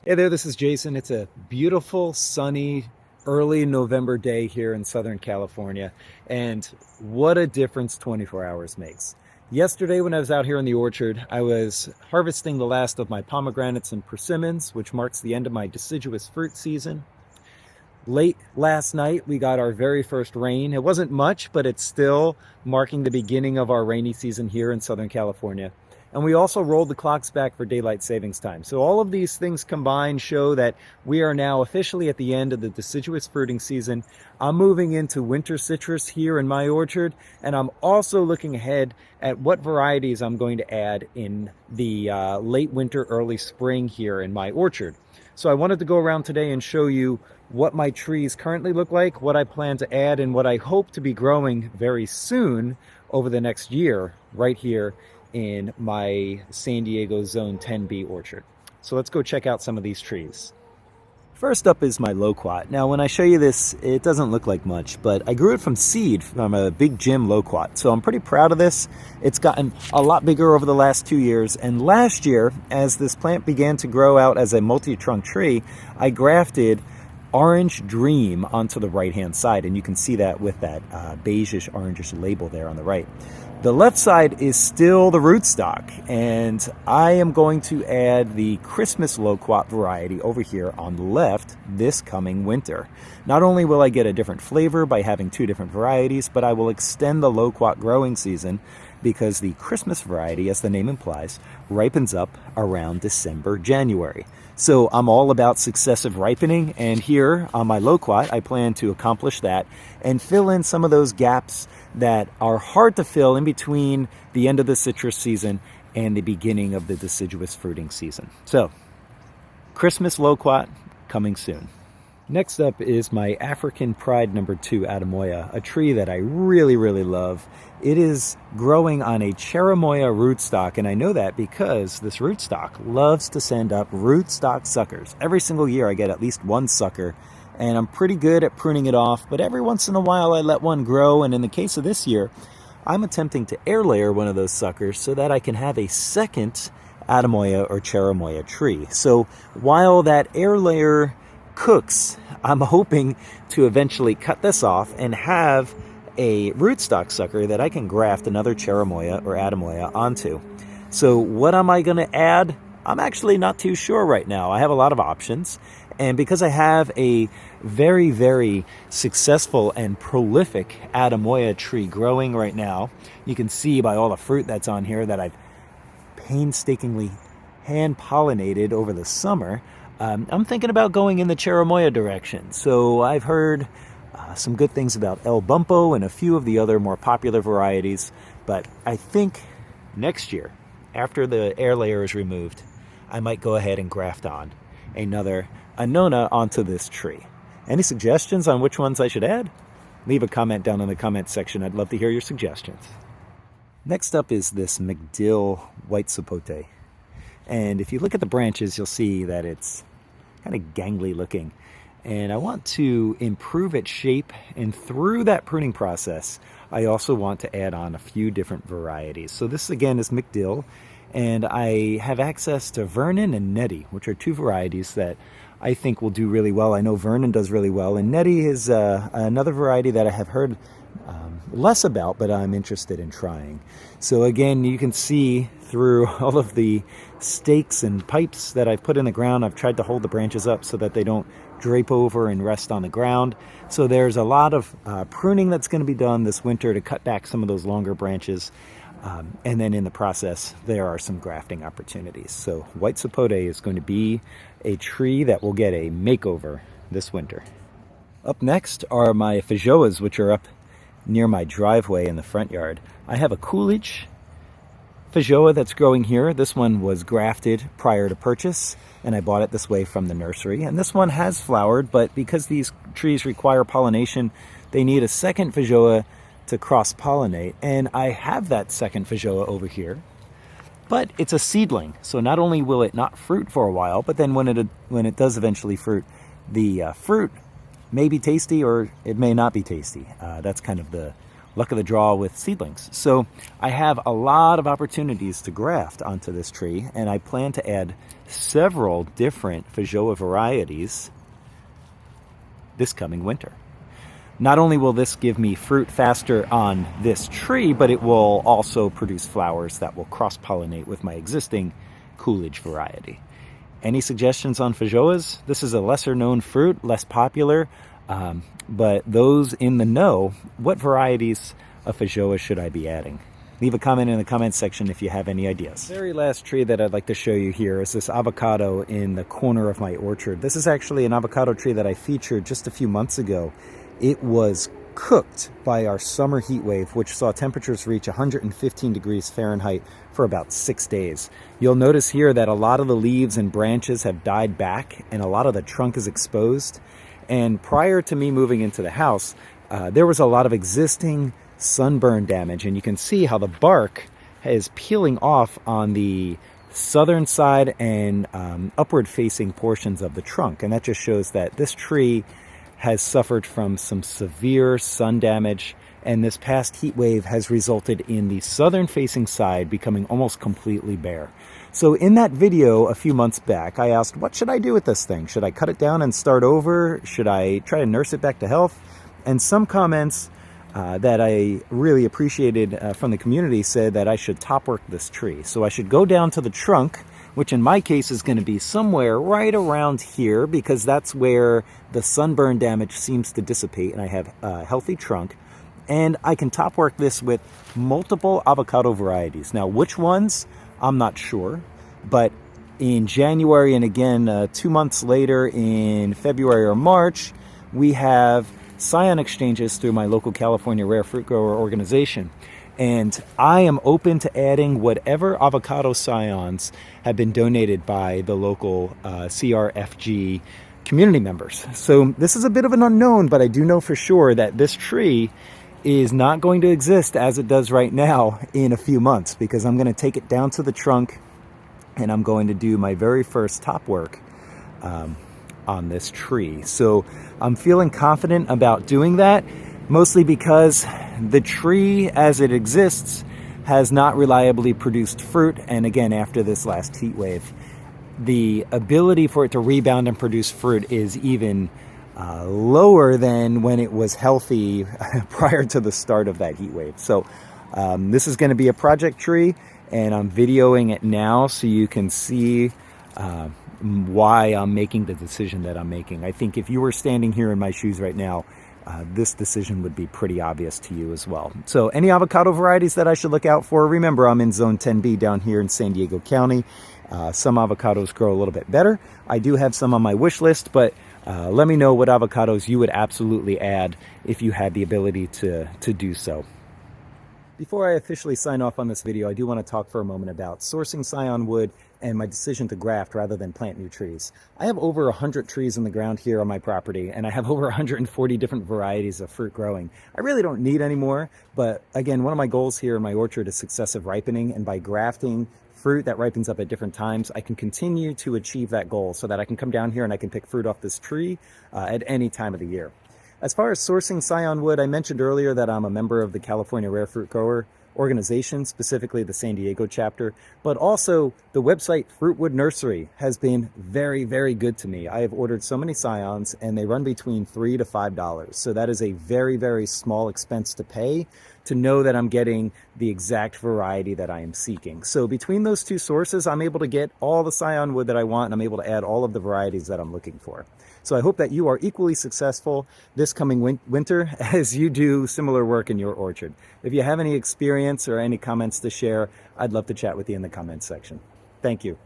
Hey there, this is Jason. It's a beautiful, sunny, early November day here in Southern California, and what a difference 24 hours makes. Yesterday, when I was out here in the orchard, I was harvesting the last of my pomegranates and persimmons, which marks the end of my deciduous fruit season. Late last night, we got our very first rain. It wasn't much, but it's still marking the beginning of our rainy season here in Southern California. And we also rolled the clocks back for daylight savings time. So all of these things combined show that we are now officially at the end of the deciduous fruiting season. I'm moving into winter citrus here in my orchard, and I'm also looking ahead at what varieties I'm going to add in the late winter, early spring here in my orchard. So I wanted to go around today and show you what my trees currently look like, what I plan to add, and what I hope to be growing very soon over the next year right here in my San Diego Zone 10B orchard. So let's go check out some of these trees. First up is my Loquat. Now when I show you this, it doesn't look like much, but I grew it from seed from a Big Jim Loquat. So I'm pretty proud of this. It's gotten a lot bigger over the last 2 years. And last year, as this plant began to grow out as a multi-trunk tree, I grafted Orange Dream onto the right-hand side. And you can see that with that beigeish orangish label there on the right. The left side is still the rootstock, and I am going to add the Christmas Loquat variety over here on the left this coming winter. Not only will I get a different flavor by having two different varieties, but I will extend the Loquat growing season because the Christmas variety, as the name implies, ripens up around December, January. So I'm all about successive ripening, and here on my Loquat, I plan to accomplish that and fill in some of those gaps that are hard to fill in between the end of the citrus season and the beginning of the deciduous fruiting season. So, Christmas Loquat coming soon. Next up is my African Pride number 2 Adamya, a tree that I really love. It is growing on a cherimoya rootstock, and I know that because this rootstock loves to send up rootstock suckers. Every single year I get at least one sucker, and I'm pretty good at pruning it off, but every once in a while I let one grow, and in the case of this year, I'm attempting to air layer one of those suckers so that I can have a second Adamya or cherimoya tree. So while that air layer cooks, I'm hoping to eventually cut this off and have a rootstock sucker that I can graft another cherimoya or Adamya onto. So what am I going to add? I'm actually not too sure right now. I have a lot of options, and because I have a very successful and prolific Adamya tree growing right now, you can see by all the fruit that's on here that I've painstakingly hand pollinated over the summer. I'm thinking about going in the cherimoya direction. So I've heard some good things about El Bumpo and a few of the other more popular varieties, but I think next year, after the air layer is removed, I might go ahead and graft on another Annona onto this tree. Any suggestions on which ones I should add? Leave a comment down in the comments section. I'd love to hear your suggestions. Next up is this McDill white Sapote. And if you look at the branches, you'll see that it's kind of gangly looking. And I want to improve its shape, and through that pruning process, I also want to add on a few different varieties. So this again is McDill, and I have access to Vernon and Nettie, which are two varieties that I think will do really well. I know Vernon does really well, and Nettie is another variety that I have heard less about, but I'm interested in trying. So again, you can see through all of the stakes and pipes that I've put in the ground, I've tried to hold the branches up so that they don't drape over and rest on the ground. So there's a lot of pruning that's going to be done this winter to cut back some of those longer branches. And then in the process, there are some grafting opportunities. So white Sapote is going to be a tree that will get a makeover this winter. Up next are my Faoas, which are up near my driveway in the front yard. I have a Coolidge Faoa that's growing here. This one was grafted prior to purchase, and I bought it this way from the nursery. And this one has flowered, but because these trees require pollination, they need a second Faoa to cross-pollinate. And I have that second Faoa over here, but it's a seedling. So not only will it not fruit for a while, but then when it does eventually fruit, the fruit may be tasty or it may not be tasty. That's kind of the luck of the draw with seedlings. So I have a lot of opportunities to graft onto this tree, and I plan to add several different Faoa varieties this coming winter. Not only will this give me fruit faster on this tree, but it will also produce flowers that will cross-pollinate with my existing Coolidge variety. Any suggestions on Faoas? This is a lesser known fruit, less popular, but those in the know, what varieties of Faoa should I be adding? Leave a comment in the comments section if you have any ideas. The very last tree that I'd like to show you here is this avocado in the corner of my orchard. This is actually an avocado tree that I featured just a few months ago. It was cooked by our summer heat wave, which saw temperatures reach 115 degrees Fahrenheit for about 6 days. You'll notice here that a lot of the leaves and branches have died back and a lot of the trunk is exposed. And prior to me moving into the house, there was a lot of existing sunburn damage, and you can see how the bark is peeling off on the southern side and upward facing portions of the trunk. And that just shows that this tree has suffered from some severe sun damage, and this past heat wave has resulted in the southern facing side becoming almost completely bare. So in that video a few months back, I asked, what should I do with this thing? Should I cut it down and start over? Should I try to nurse it back to health? And some comments that I really appreciated from the community said that I should top work this tree. So I should go down to the trunk, which in my case is going to be somewhere right around here, because that's where the sunburn damage seems to dissipate and I have a healthy trunk. And I can top work this with multiple avocado varieties. Now, which ones, I'm not sure, but in January and again 2 months later in February or March, we have scion exchanges through my local California rare fruit grower organization. And I am open to adding whatever avocado scions have been donated by the local CRFG community members. So this is a bit of an unknown, but I do know for sure that this tree is not going to exist as it does right now in a few months, because I'm going to take it down to the trunk and I'm going to do my very first top work on this tree. So I'm feeling confident about doing that, mostly because the tree as it exists has not reliably produced fruit. And again, after this last heat wave, the ability for it to rebound and produce fruit is even lower than when it was healthy prior to the start of that heat wave. So this is going to be a project tree, and I'm videoing it now so you can see why I'm making the decision that I'm making. I think if you were standing here in my shoes right now, this decision would be pretty obvious to you as well. So any avocado varieties that I should look out for? Remember, I'm in Zone 10B down here in San Diego County. Some avocados grow a little bit better. I do have some on my wish list, but let me know what avocados you would absolutely add if you had the ability to do so. Before I officially sign off on this video, I do want to talk for a moment about sourcing scion wood and my decision to graft rather than plant new trees. I have over 100 trees in the ground here on my property, and I have over 140 different varieties of fruit growing. I really don't need any more, but again, one of my goals here in my orchard is successive ripening, and by grafting fruit that ripens up at different times, I can continue to achieve that goal so that I can come down here and I can pick fruit off this tree at any time of the year. As far as sourcing scion wood, I mentioned earlier that I'm a member of the California Rare Fruit Grower organization, specifically the San Diego chapter, but also the website Fruitwood Nursery has been very, very good to me. I have ordered so many scions and they run between $3 to $5. So that is a very, very small expense to pay to know that I'm getting the exact variety that I am seeking. So between those two sources, I'm able to get all the scion wood that I want, and I'm able to add all of the varieties that I'm looking for. So I hope that you are equally successful this coming winter as you do similar work in your orchard. If you have any experience or any comments to share, I'd love to chat with you in the comments section. Thank you.